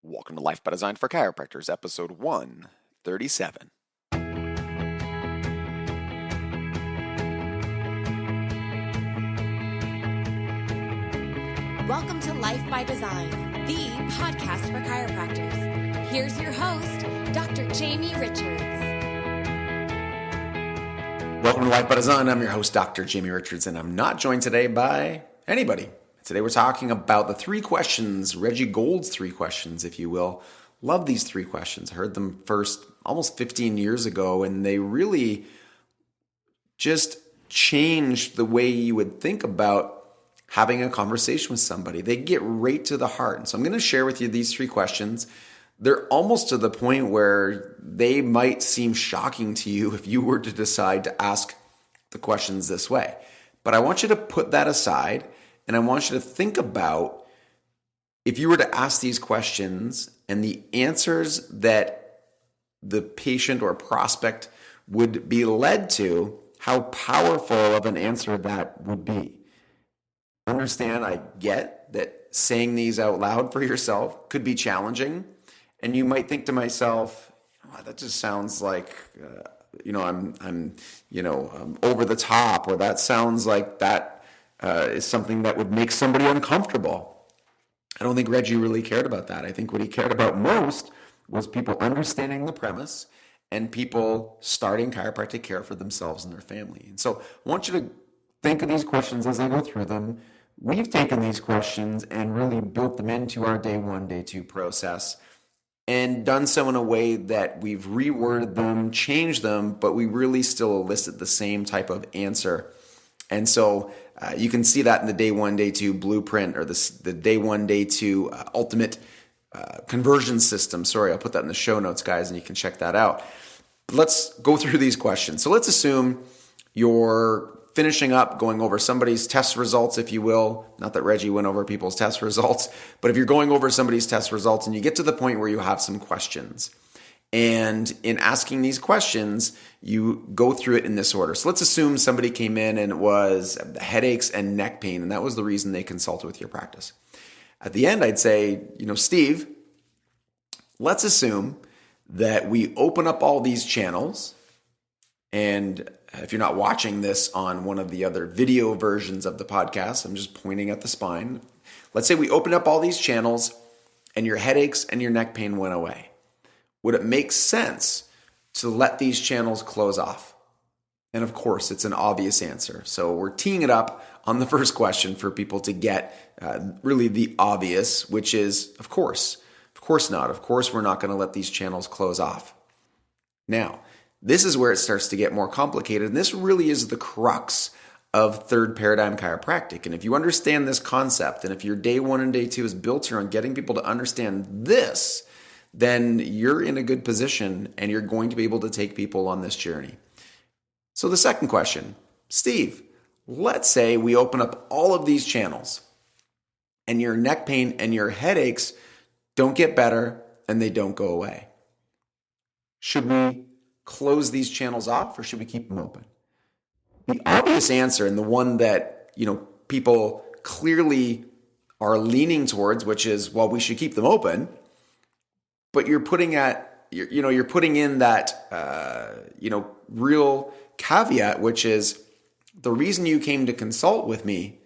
Welcome to Life by Design for Chiropractors, episode 137. Welcome to Life by Design, the podcast for chiropractors. Here's your host, Dr. Jamie Richards. Welcome to Life by Design. I'm your host, Dr. Jamie Richards, and I'm not joined today by anybody. Today we're talking about the three questions, Reggie Gold's three questions, if you will. Love these three questions. I heard them first almost 15 years ago, and they really just changed the way you would think about having a conversation with somebody. They get right to the heart. And so I'm going to share with you these three questions. They're almost to the point where they might seem shocking to you if you were to decide to ask the questions this way. But I want you to put that aside, and I want you to think about if you were to ask these questions and the answers that the patient or prospect would be led to, how powerful of an answer that would be. Understand, I get that saying these out loud for yourself could be challenging. And you might think to myself, oh, that just sounds like, I'm over the top, or that sounds like that is something that would make somebody uncomfortable. I don't think Reggie really cared about that. I think what he cared about most was people understanding the premise and people starting chiropractic care for themselves and their family. And so I want you to think of these questions as I go through them. We've taken these questions and really built them into our day one, day two process and done so in a way that we've reworded them, changed them, but we really still elicit the same type of answer. And so you can see that in the day one, day two blueprint, or the day one, day two ultimate conversion system. Sorry, I'll put that in the show notes, guys, and you can check that out. Let's go through these questions. So let's assume you're finishing up going over somebody's test results, if you will. Not that Reggie went over people's test results, but if you're going over somebody's test results and you get to the point where you have some questions, and in asking these questions, you go through it in this order. So let's assume somebody came in and it was headaches and neck pain, and that was the reason they consulted with your practice. At the end, I'd say, Steve, let's assume that we open up all these channels, and if you're not watching this on one of the other video versions of the podcast, I'm just pointing at the spine. Let's say we open up all these channels and your headaches and your neck pain went away. Would it make sense to let these channels close off? And of course, it's an obvious answer. So we're teeing it up on the first question for people to get really the obvious, which is, of course not. Of course, we're not going to let these channels close off. Now, this is where it starts to get more complicated, and this really is the crux of Third Paradigm Chiropractic. And if you understand this concept, and if your day one and day two is built here on getting people to understand this, then you're in a good position and you're going to be able to take people on this journey. So the second question, Steve, let's say we open up all of these channels and your neck pain and your headaches don't get better and they don't go away. Should we close these channels off, or should we keep them open? The obvious answer, and the one that people clearly are leaning towards, which is, well, we should keep them open. But you're putting in that real caveat, which is the reason you came to consult with me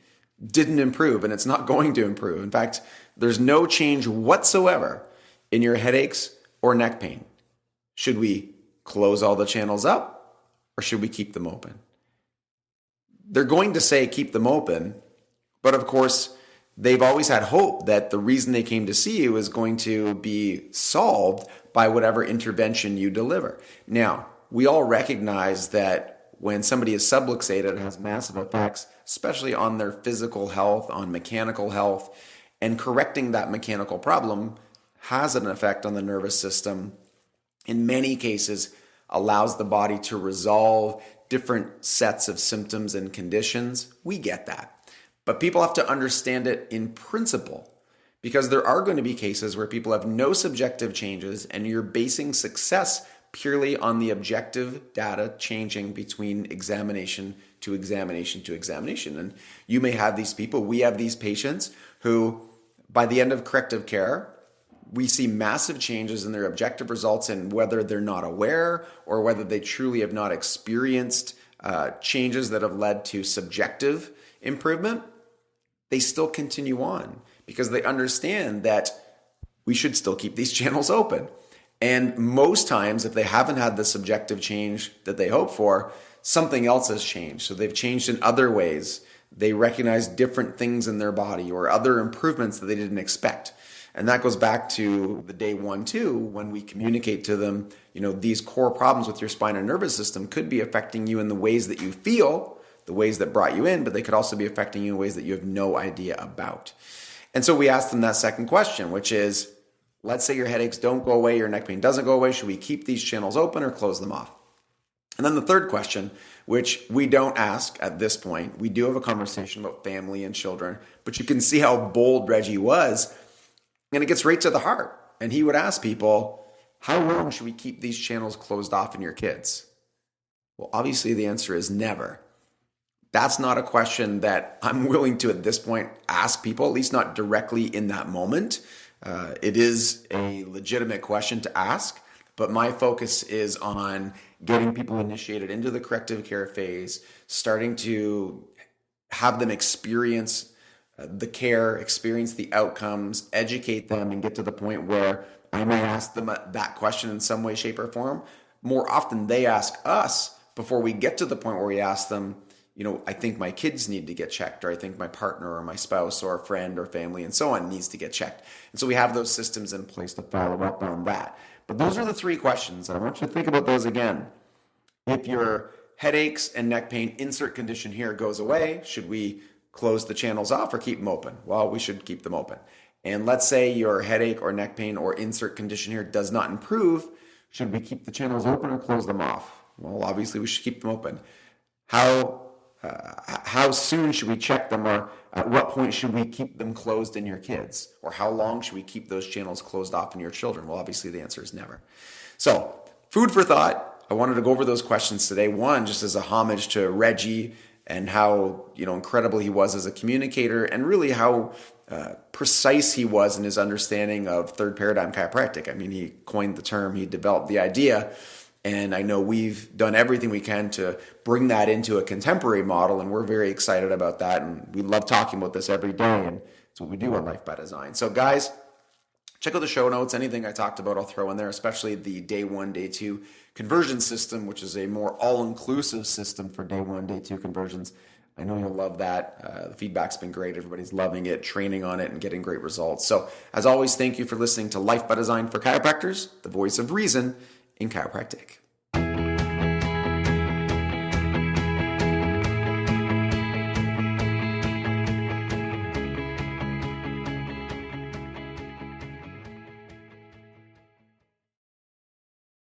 didn't improve, and it's not going to improve. In fact, there's no change whatsoever in your headaches or neck pain. Should we close all the channels up, or should we keep them open? They're going to say keep them open, but of course, they've always had hope that the reason they came to see you is going to be solved by whatever intervention you deliver. Now, we all recognize that when somebody is subluxated, it has massive effects, especially on their physical health, on mechanical health, and correcting that mechanical problem has an effect on the nervous system. In many cases, allows the body to resolve different sets of symptoms and conditions. We get that. But people have to understand it in principle, because there are going to be cases where people have no subjective changes and you're basing success purely on the objective data changing between examination to examination to examination. And you may have these people, we have these patients who by the end of corrective care, we see massive changes in their objective results, and whether they're not aware or whether they truly have not experienced changes that have led to subjective improvement, they still continue on because they understand that we should still keep these channels open. And most times, if they haven't had the subjective change that they hope for, something else has changed. So they've changed in other ways. They recognize different things in their body or other improvements that they didn't expect. And that goes back to the day 1, 2, when we communicate to them, these core problems with your spine and nervous system could be affecting you in the ways that you feel, the ways that brought you in, but they could also be affecting you in ways that you have no idea about. And so we asked them that second question, which is, let's say your headaches don't go away, your neck pain doesn't go away. Should we keep these channels open or close them off? And then the third question, which we don't ask at this point, we do have a conversation about family and children, but you can see how bold Reggie was, and it gets right to the heart. And he would ask people, how long should we keep these channels closed off in your kids? Well, obviously the answer is never. That's not a question that I'm willing to, at this point, ask people, at least not directly in that moment. It is a legitimate question to ask, but my focus is on getting people initiated into the corrective care phase, starting to have them experience the care, experience the outcomes, educate them, and get to the point where I may ask them that question in some way, shape, or form. More often, they ask us before we get to the point where we ask them, I think my kids need to get checked, or I think my partner or my spouse or a friend or family and so on needs to get checked. And so we have those systems in place to follow up on that. But those are the 3 questions. And I want you to think about those again. If your headaches and neck pain insert condition here goes away, should we close the channels off or keep them open? Well, we should keep them open. And let's say your headache or neck pain or insert condition here does not improve, should we keep the channels open or close them off? Well, obviously we should keep them open. How soon should we check them, or at what point should we keep them closed in your kids? Or how long should we keep those channels closed off in your children? Well, obviously the answer is never. So, food for thought. I wanted to go over those questions today. One, just as a homage to Reggie and how incredible he was as a communicator, and really how precise he was in his understanding of Third Paradigm Chiropractic. I mean, he coined the term, he developed the idea. And I know we've done everything we can to bring that into a contemporary model, and we're very excited about that. And we love talking about this every day, and it's what we do on Life by Design. So guys, check out the show notes. Anything I talked about, I'll throw in there, especially the day 1, day 2 conversion system, which is a more all-inclusive system for day 1, day 2 conversions. I know you'll love that. The feedback's been great. Everybody's loving it, training on it, and getting great results. So as always, thank you for listening to Life by Design for Chiropractors, the voice of reason in chiropractic.